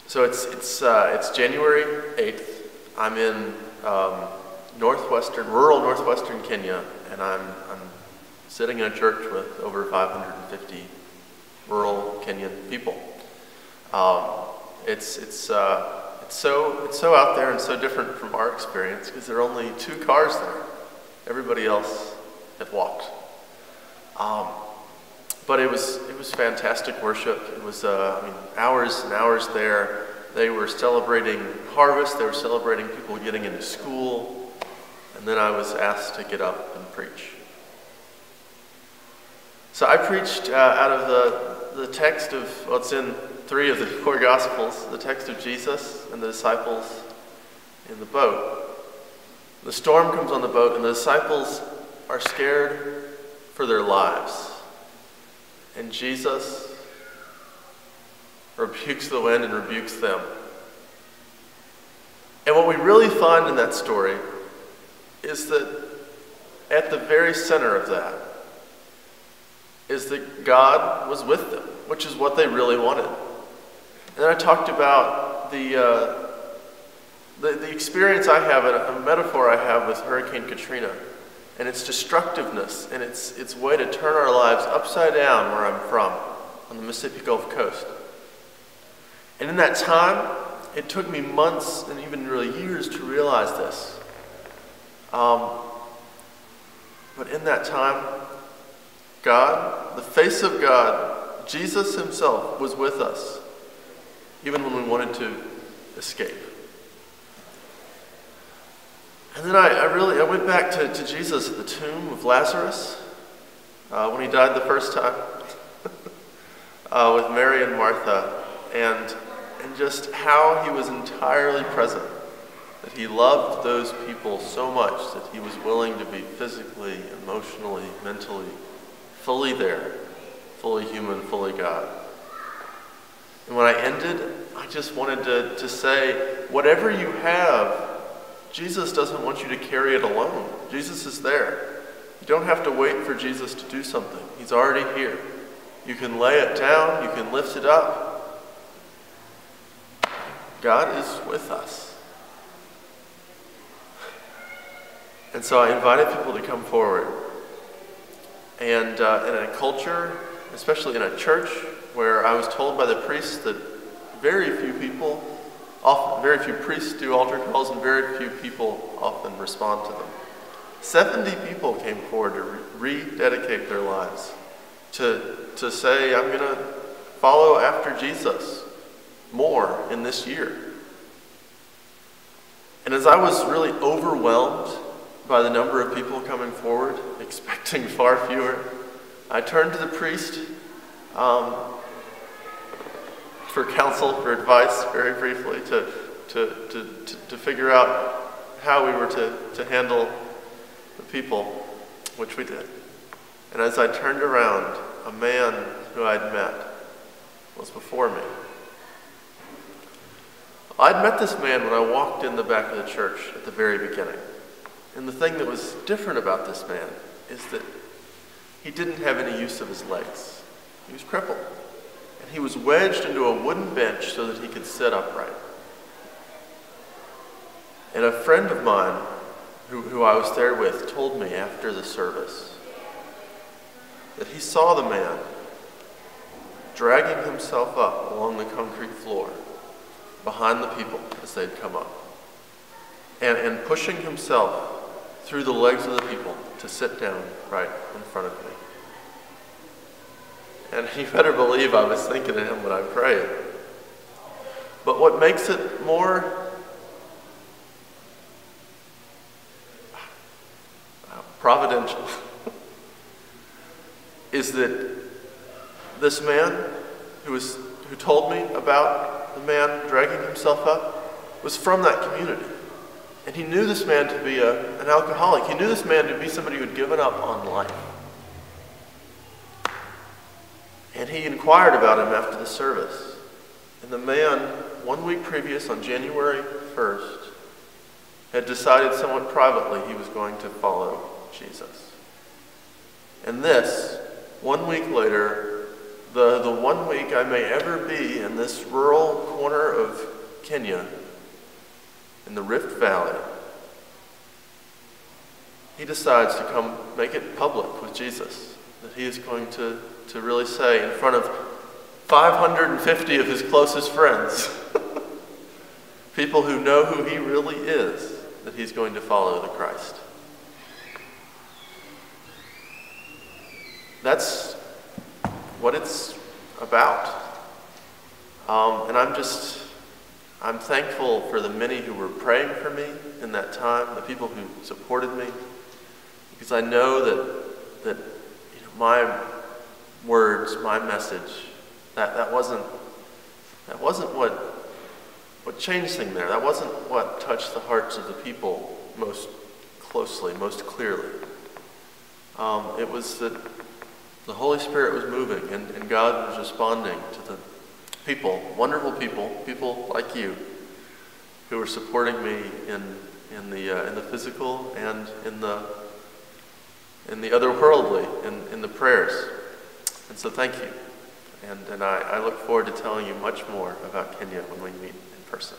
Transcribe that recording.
So it's January 8th. I'm in rural northwestern Kenya, and I'm sitting in a church with over 550 rural Kenyan people. It's so out there and so different from our experience because there are only 2 cars there. Everybody else had walked. But it was fantastic worship. It was hours and hours there. They were celebrating harvest. They were celebrating people getting into school. And then I was asked to get up and preach. So I preached out of the text of, it's in 3 of the 4 Gospels, the text of Jesus and the disciples in the boat. The storm comes on the boat and the disciples are scared for their lives. And Jesus rebukes the wind and rebukes them. And what we really find in that story is that at the very center of that is that God was with them, which is what they really wanted. And I talked about the experience I have, a metaphor I have with Hurricane Katrina, and its destructiveness, and its way to turn our lives upside down where I'm from, on the Mississippi Gulf Coast. And in that time, it took me months and even really years to realize this. But in that time, God, the face of God, Jesus himself was with us, even when we wanted to escape. And then I went back to Jesus at the tomb of Lazarus when he died the first time with Mary and Martha, and just how he was entirely present, that he loved those people so much that he was willing to be physically, emotionally, mentally, fully there, fully human, fully God. And when I ended, I just wanted to say, whatever you have, Jesus doesn't want you to carry it alone. Jesus is there. You don't have to wait for Jesus to do something. He's already here. You can lay it down. You can lift it up. God is with us. And so I invited people to come forward. And in a culture, especially in a church, where I was told by the priests that very few priests do altar calls and very few people often respond to them. 70 people came forward to rededicate their lives, to say, I'm going to follow after Jesus more in this year. And as I was really overwhelmed by the number of people coming forward, expecting far fewer, I turned to the priest for counsel, for advice, very briefly, to figure out how we were to handle the people, which we did. And as I turned around, a man who I'd met was before me. I'd met this man when I walked in the back of the church at the very beginning. And the thing that was different about this man is that he didn't have any use of his legs. He was crippled. And he was wedged into a wooden bench so that he could sit upright. And a friend of mine who I was there with told me after the service that he saw the man dragging himself up along the concrete floor behind the people as they'd come up, and pushing himself through the legs of the people to sit down right in front of me. And you better believe I was thinking of him when I prayed. But what makes it more providential is that this man who told me about the man dragging himself up was from that community. And he knew this man to be an alcoholic. He knew this man to be somebody who had given up on life. And he inquired about him after the service. And the man, 1 week previous, on January 1st, had decided somewhat privately he was going to follow Jesus. And this, 1 week later, the 1 week I may ever be in this rural corner of Kenya, in the Rift Valley, he decides to come make it public with Jesus, that he is going to really say in front of 550 of his closest friends, people who know who he really is, that he's going to follow the Christ. That's what it's about. And I'm thankful for the many who were praying for me in that time, the people who supported me, because I know that my words, my message, that wasn't what changed things there. That wasn't what touched the hearts of the people most closely, most clearly. It was that the Holy Spirit was moving, and God was responding to the people, wonderful people like you, who were supporting me in the physical and in the otherworldly, in the prayers. And so thank you. And I look forward to telling you much more about Kenya when we meet in person.